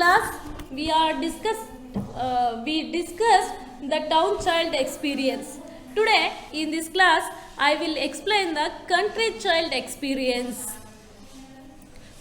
class we discussed the town child experience. Today in this class I will explain the country child experience.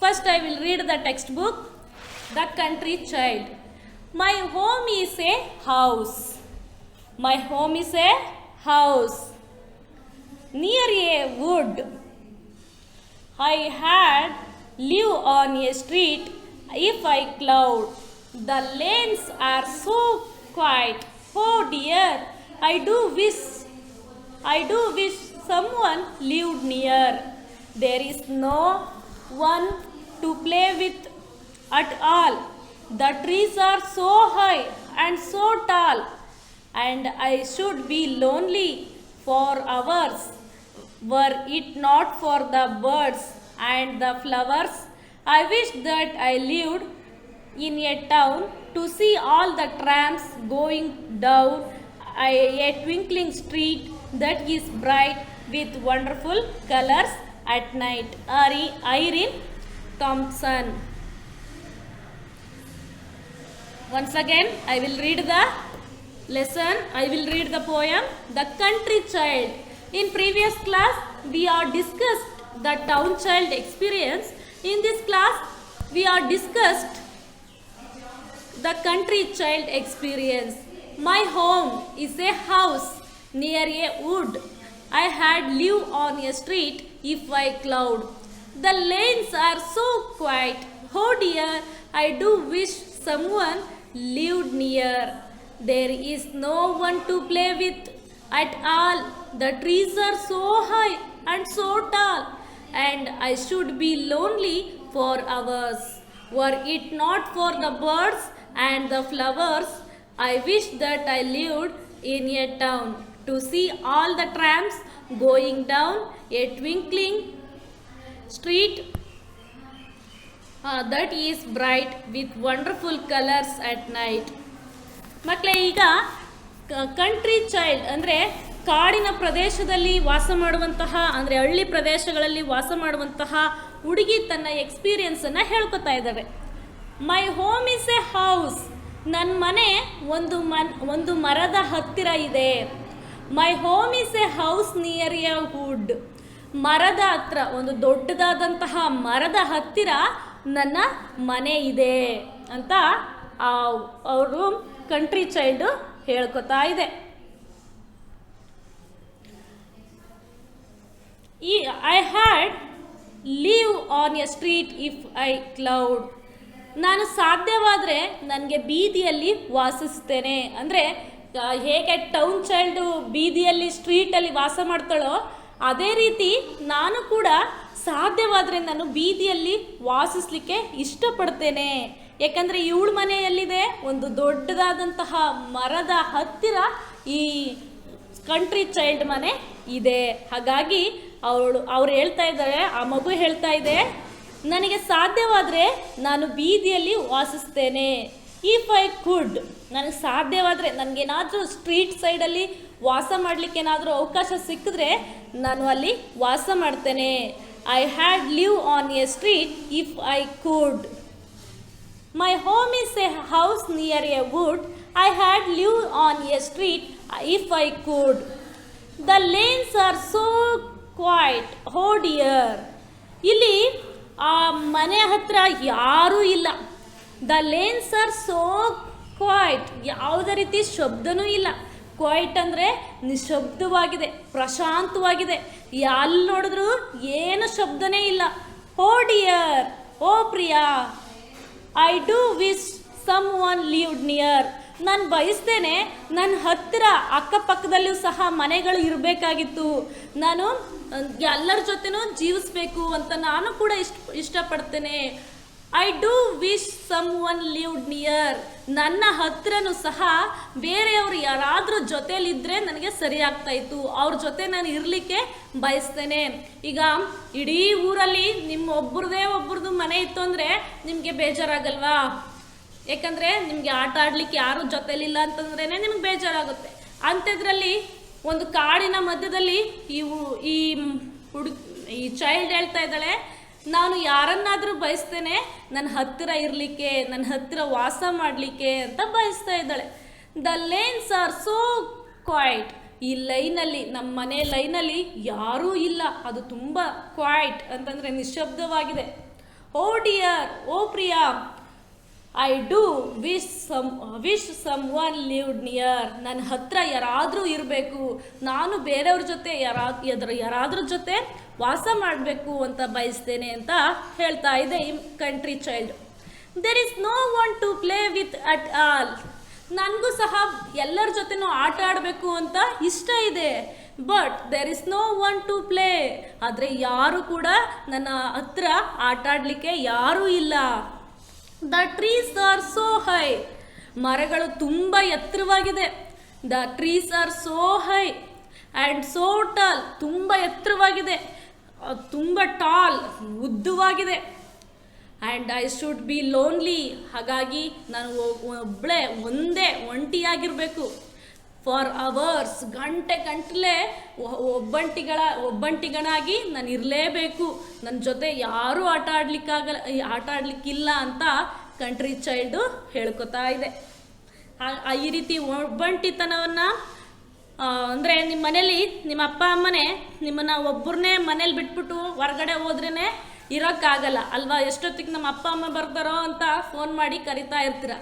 First I will read the textbook. The country child. My home is a house. My home is a house near a wood. I had live on a street if I cloud. The lanes are so quiet. Oh dear, I do wish someone lived near. There is no one to play with at all. The trees are so high and so tall, and I should be lonely for hours were it not for the birds and the flowers. I wish that I lived in a town to see all the trams going down a twinkling street that is bright with wonderful colors at night. Irene Thompson. Once again, I will read the lesson. I will read the poem, The Country Child. In previous class, we are discussed the town child experience. In this class, we are discussed the country child experience. My home is a house near a wood. I had live on a street if I cloud. The lanes are so quiet. Oh dear, I do wish someone lived near. There is no one to play with at all. The trees are so high and so tall, and I should be lonely for hours were it not for the birds and the flowers. I wish that I lived in a town to see all the trams going down a twinkling street that is bright with wonderful colors at night. ಮಕ್ಕಳೇ, ಈಗ country child ಅಂದರೆ ಕಾಡಿನ ಪ್ರದೇಶದಲ್ಲಿ ವಾಸ ಮಾಡುವಂತಹ, ಅಂದರೆ ಹಳ್ಳಿ ಪ್ರದೇಶಗಳಲ್ಲಿ ವಾಸ ಮಾಡುವಂತಹ ಹುಡುಗಿ ತನ್ನ ಎಕ್ಸ್ಪೀರಿಯನ್ಸನ್ನು ಹೇಳ್ಕೊತಾ ಇದ್ದಾವೆ. My home is a house. ನನ್ನ ಮನೆ ಒಂದು ಮರದ ಹತ್ತಿರ ಇದೆ. My home is a house near a wood. ಮರದ ಹತ್ರ, ಒಂದು ದೊಡ್ಡದಾದಂತಹ ಮರದ ಹತ್ತಿರ ನನ್ನ ಮನೆ ಇದೆ ಅಂತ ಅವರು ಕಂಟ್ರಿ ಚೈಲ್ಡು ಹೇಳ್ಕೊತಾ ಇದೆ. I had live on a street if I could. ನಾನು ಸಾಧ್ಯವಾದರೆ ನನಗೆ ಬೀದಿಯಲ್ಲಿ ವಾಸಿಸ್ತೇನೆ. ಅಂದರೆ ಹೇಗೆ ಟೌನ್ ಚೈಲ್ಡು ಬೀದಿಯಲ್ಲಿ ಸ್ಟ್ರೀಟಲ್ಲಿ ವಾಸ ಮಾಡ್ತಾಳೋ ಅದೇ ರೀತಿ ನಾನು ಕೂಡ ಸಾಧ್ಯವಾದರೆ ನಾನು ಬೀದಿಯಲ್ಲಿ ವಾಸಿಸಲಿಕ್ಕೆ ಇಷ್ಟಪಡ್ತೇನೆ. ಯಾಕಂದರೆ ಇವಳ ಮನೆಯಲ್ಲಿದೆ ಒಂದು ದೊಡ್ಡದಾದಂತಹ ಮರದ ಹತ್ತಿರ ಈ ಕಂಟ್ರಿ ಚೈಲ್ಡ್ ಮನೆ ಇದೆ. ಹಾಗಾಗಿ ಅವ್ರು ಹೇಳ್ತಾ ಇದ್ದಾರೆ, ಆ ಮಗು ಹೇಳ್ತಾ ಇದೆ, ನನಗೆ ಸಾಧ್ಯವಾದರೆ ನಾನು ಬೀದಿಯಲ್ಲಿ ವಾಸಿಸ್ತೇನೆ. ಇಫ್ ಐ ಕುಡ್, ನನಗೆ ಸಾಧ್ಯವಾದರೆ, ನನಗೇನಾದರೂ ಸ್ಟ್ರೀಟ್ ಸೈಡಲ್ಲಿ ವಾಸ ಮಾಡಲಿಕ್ಕೆ ಏನಾದರೂ ಅವಕಾಶ ಸಿಕ್ಕಿದ್ರೆ ನಾನು ಅಲ್ಲಿ ವಾಸ ಮಾಡ್ತೇನೆ. I had live on a street if I could. My home is a house near a wood. I had live on a street if I could. The lanes are so quiet. Oh dear. ಇಲ್ಲಿ ಆ ಮನೆ ಹತ್ರ ಯಾರೂ ಇಲ್ಲ. The lanes are so quiet. ಯಾವುದೇ ರೀತಿ ಶಬ್ದನೂ ಇಲ್ಲ. Quite ಅಂದರೆ ನಿಶಬ್ದವಾಗಿದೆ, ಪ್ರಶಾಂತವಾಗಿದೆ. ಎಲ್ಲಿ ನೋಡಿದ್ರು ಏನು ಶಬ್ದನೇ ಇಲ್ಲ. Oh dear, oh Priya. I do wish someone lived near. ನಾನು ಬಯಸ್ತೇನೆ ನನ್ನ ಹತ್ತಿರ ಅಕ್ಕಪಕ್ಕದಲ್ಲೂ ಸಹ ಮನೆಗಳು ಇರಬೇಕಾಗಿತ್ತು. ನಾನು ಎಲ್ಲರ ಜೊತೆನೂ ಜೀವಿಸ್ಬೇಕು ಅಂತ ನಾನು ಕೂಡ ಇಷ್ಟಪಡ್ತೇನೆ. I do wish someone lived near. ನನ್ನ ಹತ್ರನೂ ಸಹ ಬೇರೆಯವರು ಯಾರಾದರೂ ಜೊತೆಯಲ್ಲಿದ್ದರೆ ನನಗೆ ಸರಿ ಆಗ್ತಾಯಿತ್ತು. ಅವ್ರ ಜೊತೆ ನಾನು ಇರಲಿಕ್ಕೆ ಬಯಸ್ತೇನೆ. ಈಗ ಇಡೀ ಊರಲ್ಲಿ ನಿಮ್ಮ ಒಬ್ಬರದು ಮನೆ ಇತ್ತು ಅಂದರೆ ನಿಮಗೆ ಬೇಜಾರಾಗಲ್ವಾ? ಯಾಕಂದರೆ ನಿಮಗೆ ಆಟ ಆಡಲಿಕ್ಕೆ ಯಾರೂ ಜೊತೆಲಿಲ್ಲ ಅಂತಂದ್ರೇ ನಿಮ್ಗೆ ಬೇಜಾರಾಗುತ್ತೆ. ಅಂಥದ್ರಲ್ಲಿ ಒಂದು ಕಾಡಿನ ಮಧ್ಯದಲ್ಲಿ ಈ ಚೈಲ್ಡ್ ಹೇಳ್ತಾ ಇದ್ದಾಳೆ, ನಾನು ಯಾರನ್ನಾದರೂ ಬಯಸ್ತೇನೆ ನನ್ನ ಹತ್ತಿರ ಇರಲಿಕ್ಕೆ, ನನ್ನ ಹತ್ತಿರ ವಾಸ ಮಾಡಲಿಕ್ಕೆ ಅಂತ ಬಯಸ್ತಾ ಇದ್ದಾಳೆ. The lanes are so quiet. ಈ ಲೈನಲ್ಲಿ, ನಮ್ಮ ಮನೆ ಲೈನಲ್ಲಿ ಯಾರೂ ಇಲ್ಲ, ಅದು ತುಂಬ ಕ್ವೈಟ್ ಅಂತಂದರೆ ನಿಶ್ಶಬ್ದವಾಗಿದೆ. Oh dear, oh Priya, I do wish someone lived near. ನನ್ನ ಹತ್ರ ಯಾರಾದರೂ ಇರಬೇಕು, ನಾನು ಬೇರೆಯವ್ರ ಜೊತೆ ಯಾರಾದ್ರ ಜೊತೆ ವಾಸ ಮಾಡಬೇಕು ಅಂತ ಬಯಸ್ತೇನೆ ಅಂತ ಹೇಳ್ತಾ ಇದೆ ಈ country child. There is no one to play with at all. ನನಗೂ ಸಹ ಎಲ್ಲರ ಜೊತೆನೂ ಆಟ ಆಡಬೇಕು ಅಂತ ಇಷ್ಟ ಇದೆ. But there is no one to play. ಆದರೆ ಯಾರು ಕೂಡ ನನ್ನ ಹತ್ರ ಆಟ ಆಡಲಿಕ್ಕೆ ಯಾರೂ ಇಲ್ಲ. The trees are so high. ಮರಗಳು ತುಂಬ ಎತ್ತರವಾಗಿದೆ. The trees are so high and so tall. ತುಂಬ ಎತ್ತರವಾಗಿದೆ, ತುಂಬ ಟಾಲ್, ಉದ್ದವಾಗಿದೆ. And I should be lonely. ಹಾಗಾಗಿ ನಾನು ಒಂಟಿಯಾಗಿರಬೇಕು. ಫಾರ್ ಅವರ್ಸ್, ಗಂಟೆಗಟ್ಟಲೆ ಒಬ್ಬಂಟಿಗನಾಗಿ ನಾನು ಇರಲೇಬೇಕು. ನನ್ನ ಜೊತೆ ಯಾರೂ ಆಟ ಆಡಲಿಕ್ಕಿಲ್ಲ ಅಂತ ಕಂಟ್ರಿ ಚೈಲ್ಡು ಹೇಳ್ಕೊತಾ ಇದೆ. ಈ ರೀತಿ ಒಬ್ಬಂಟಿತನವನ್ನು ಅಂದರೆ ನಿಮ್ಮ ಮನೇಲಿ ನಿಮ್ಮ ಅಪ್ಪ ಅಮ್ಮನೇ ನಿಮ್ಮನ್ನು ಒಬ್ಬರನ್ನೇ ಮನೇಲಿ ಬಿಟ್ಬಿಟ್ಟು ಹೊರಗಡೆ ಹೋದ್ರೇ ಇರೋಕ್ಕಾಗಲ್ಲ ಅಲ್ವಾ. ಎಷ್ಟೊತ್ತಿಗೆ ನಮ್ಮ ಅಪ್ಪ ಅಮ್ಮ ಬರ್ತಾರೋ ಅಂತ ಫೋನ್ ಮಾಡಿ ಕರಿತಾ ಇರ್ತೀರ.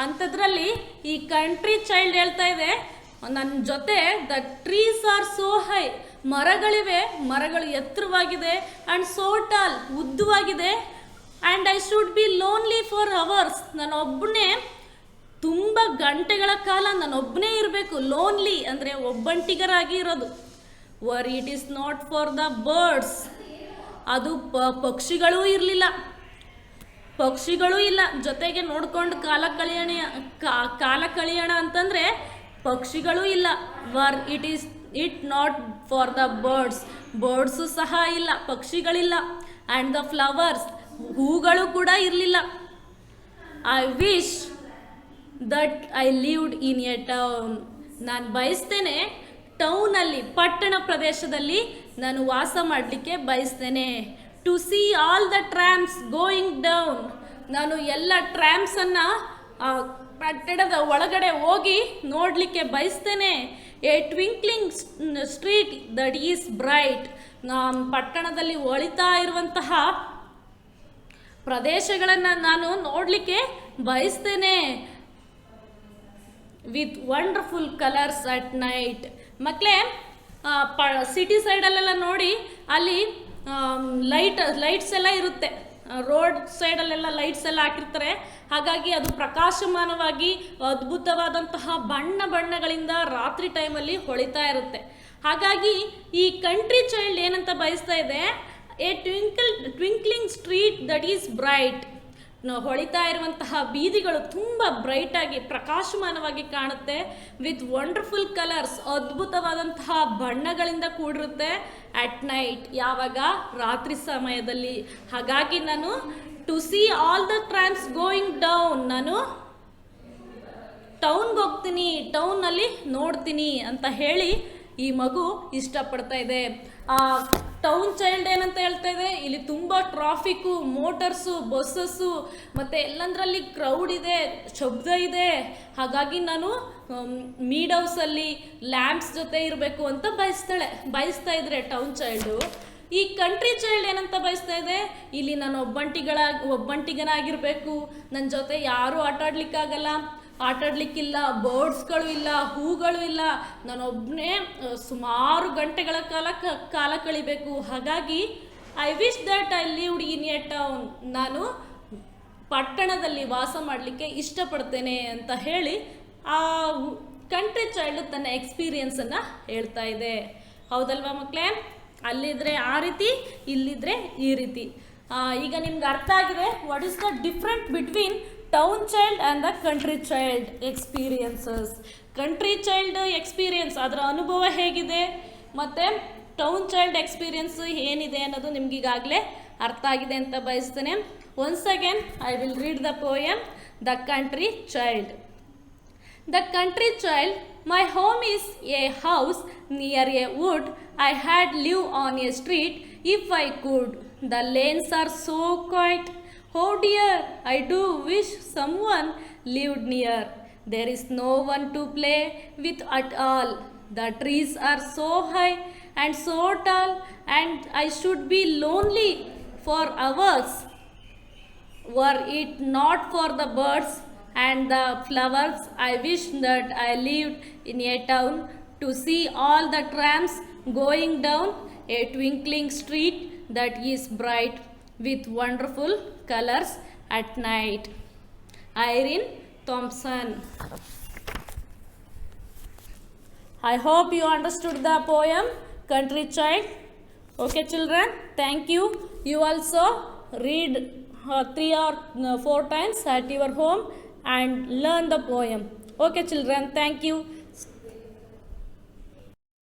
ಅಂಥದ್ರಲ್ಲಿ ಈ ಕಂಟ್ರಿ ಚೈಲ್ಡ್ ಹೇಳ್ತಾ ಇದೆ, ನನ್ನ ಜೊತೆ the trees are so high. ಮರಗಳಿವೆ, ಮರಗಳು ಎತ್ತರವಾಗಿದೆ. ಆ್ಯಂಡ್ ಸೋ ಟಾಲ್, ಉದ್ದವಾಗಿದೆ. And I should be lonely for hours. ನಾನೊಬ್ಬನೇ ತುಂಬ ಗಂಟೆಗಳ ಕಾಲ ನಾನೊಬ್ಬನೇ ಇರಬೇಕು. ಲೋನ್ಲಿ ಅಂದರೆ ಒಬ್ಬಂಟಿಗರಾಗಿ ಇರೋದು. Var it is not for the birds. ಅದು ಪಕ್ಷಿಗಳೂ ಇರಲಿಲ್ಲ, ಪಕ್ಷಿಗಳೂ ಇಲ್ಲ. ಜೊತೆಗೆ ನೋಡ್ಕೊಂಡು ಕಾಲ ಕಳಿಯೋಣ ಅಂತಂದರೆ ಪಕ್ಷಿಗಳೂ ಇಲ್ಲ. Were it not for the birds. Birds ಸಹ ಇಲ್ಲ, ಪಕ್ಷಿಗಳಿಲ್ಲ. ಆ್ಯಂಡ್ ದ ಫ್ಲವರ್ಸ್, ಹೂಗಳು ಕೂಡ ಇರಲಿಲ್ಲ. I wish that I lived in a town. ನಾನು ಬಯಸ್ತೇನೆ ಟೌನಲ್ಲಿ, ಪಟ್ಟಣ ಪ್ರದೇಶದಲ್ಲಿ ನಾನು ವಾಸ ಮಾಡಲಿಕ್ಕೆ ಬಯಸ್ತೇನೆ. To see all the trams going down. ನಾನು ಎಲ್ಲ ಟ್ರ್ಯಾಮ್ಸನ್ನು ಪಟ್ಟಣದ ಒಳಗಡೆ ಹೋಗಿ ನೋಡಲಿಕ್ಕೆ ಬಯಸ್ತೇನೆ. A twinkling street that is bright. ಪಟ್ಟಣದಲ್ಲಿ ಹೊಳಿತಾ ಇರುವಂತಹ ಪ್ರದೇಶಗಳನ್ನು ನಾನು ನೋಡಲಿಕ್ಕೆ ಬಯಸ್ತೇನೆ. With wonderful colours at night. ಮಕ್ಕಳೇ, ಸಿಟಿ ಸೈಡಲ್ಲೆಲ್ಲ ನೋಡಿ, ಅಲ್ಲಿ ಲೈಟ್ಸ್ ಎಲ್ಲ ಇರುತ್ತೆ. ರೋಡ್ ಸೈಡಲ್ಲೆಲ್ಲ ಲೈಟ್ಸ್ ಎಲ್ಲ ಹಾಕಿರ್ತಾರೆ. ಹಾಗಾಗಿ ಅದು ಪ್ರಕಾಶಮಾನವಾಗಿ ಅದ್ಭುತವಾದಂತಹ ಬಣ್ಣಗಳಿಂದ ರಾತ್ರಿ ಟೈಮಲ್ಲಿ ಹೊಳಿತಾ ಇರುತ್ತೆ. ಹಾಗಾಗಿ ಈ ಕಂಟ್ರಿ ಚೈಲ್ಡ್ ಏನಂತ ಬಯಸ್ತಾ ಇದೆ, a twinkling street that is bright. ಹೊಳಿತಾ ಇರುವಂತಹ ಬೀದಿಗಳು ತುಂಬ ಬ್ರೈಟಾಗಿ, ಪ್ರಕಾಶಮಾನವಾಗಿ ಕಾಣುತ್ತೆ. ವಿತ್ ವಂಡರ್ಫುಲ್ ಕಲರ್ಸ್, ಅದ್ಭುತವಾದಂತಹ ಬಣ್ಣಗಳಿಂದ ಕೂಡಿರುತ್ತೆ. ಅಟ್ ನೈಟ್, ಯಾವಾಗ? ರಾತ್ರಿ ಸಮಯದಲ್ಲಿ. ಹಾಗಾಗಿ ನಾನು to see all the trams going down, ನಾನು ಟೌನ್ಗೆ ಹೋಗ್ತೀನಿ, ಟೌನಲ್ಲಿ ನೋಡ್ತೀನಿ ಅಂತ ಹೇಳಿ ಈ ಮಗು ಇಷ್ಟಪಡ್ತಾ ಇದೆ. ಟೌನ್ ಚೈಲ್ಡ್ ಏನಂತ ಹೇಳ್ತಾ ಇದೆ, ಇಲ್ಲಿ ತುಂಬ ಟ್ರಾಫಿಕ್ಕು, ಮೋಟರ್ಸು, ಬಸ್ಸಸ್ಸು, ಮತ್ತು ಎಲ್ಲಂದ್ರಲ್ಲಿ ಕ್ರೌಡ್ ಇದೆ, ಶಬ್ದ ಇದೆ. ಹಾಗಾಗಿ ನಾನು ಮೀಡ್ ಹೌಸಲ್ಲಿ ಲ್ಯಾಂಪ್ಸ್ ಜೊತೆ ಇರಬೇಕು ಅಂತ ಬಯಸ್ತಾ ಇದ್ರೆ ಟೌನ್ ಚೈಲ್ಡು. ಈ ಕಂಟ್ರಿ ಚೈಲ್ಡ್ ಏನಂತ ಬಯಸ್ತಾ ಇದೆ, ಇಲ್ಲಿ ನಾನು ಒಬ್ಬಂಟಿಗನಾಗಿರಬೇಕು, ನನ್ನ ಜೊತೆ ಯಾರೂ ಆಟಾಡ್ಲಿಕ್ಕಿಲ್ಲ, ಬರ್ಡ್ಸ್ಗಳು ಇಲ್ಲ, ಹೂಗಳು ಇಲ್ಲ, ನಾನೊಬ್ಬನೇ ಸುಮಾರು ಗಂಟೆಗಳ ಕಾಲ ಕಳಿಬೇಕು. ಹಾಗಾಗಿ I wish that I lived in a town, ನಾನು ಪಟ್ಟಣದಲ್ಲಿ ವಾಸ ಮಾಡಲಿಕ್ಕೆ ಇಷ್ಟಪಡ್ತೇನೆ ಅಂತ ಹೇಳಿ ಆ ಕಂಟ್ರಿ ಚೈಲ್ಡ್ ತನ್ನ ಎಕ್ಸ್ಪೀರಿಯನ್ಸನ್ನು ಹೇಳ್ತಾ ಇದೆ. ಹೌದಲ್ವಾ ಮಕ್ಕಳೇ? ಅಲ್ಲಿದ್ರೆ ಆ ರೀತಿ, ಇಲ್ಲಿದ್ರೆ ಈ ರೀತಿ. ಈಗ ನಿಮ್ಗೆ ಅರ್ಥ ಆಗಿದೆ what is the different between town child and the country child experiences. Country child experience, ಅದರ ಅನುಭವ ಹೇಗಿದೆ, ಮತ್ತು ಟೌನ್ ಚೈಲ್ಡ್ ಎಕ್ಸ್ಪೀರಿಯನ್ಸ್ ಏನಿದೆ ಅನ್ನೋದು ನಿಮಗೀಗಾಗಲೇ ಅರ್ಥ ಆಗಿದೆ ಅಂತ ಬಯಸ್ತೇನೆ. Once again I will read the poem the country child. The country child, my home is a house near a wood. I had live on a street if I could. The lanes are so quiet. Oh dear, I do wish someone lived near. There is no one to play with at all. The trees are so high and so tall, and I should be lonely for hours. Were it not for the birds and the flowers, I wish that I lived in a town to see all the trams going down a twinkling street that is bright with wonderful colors at night. Irene Thompson. I hope you understood the poem Country Child. Okay, children, thank you. You also read 3 or 4 times at your home and learn the poem. Okay, children, thank you.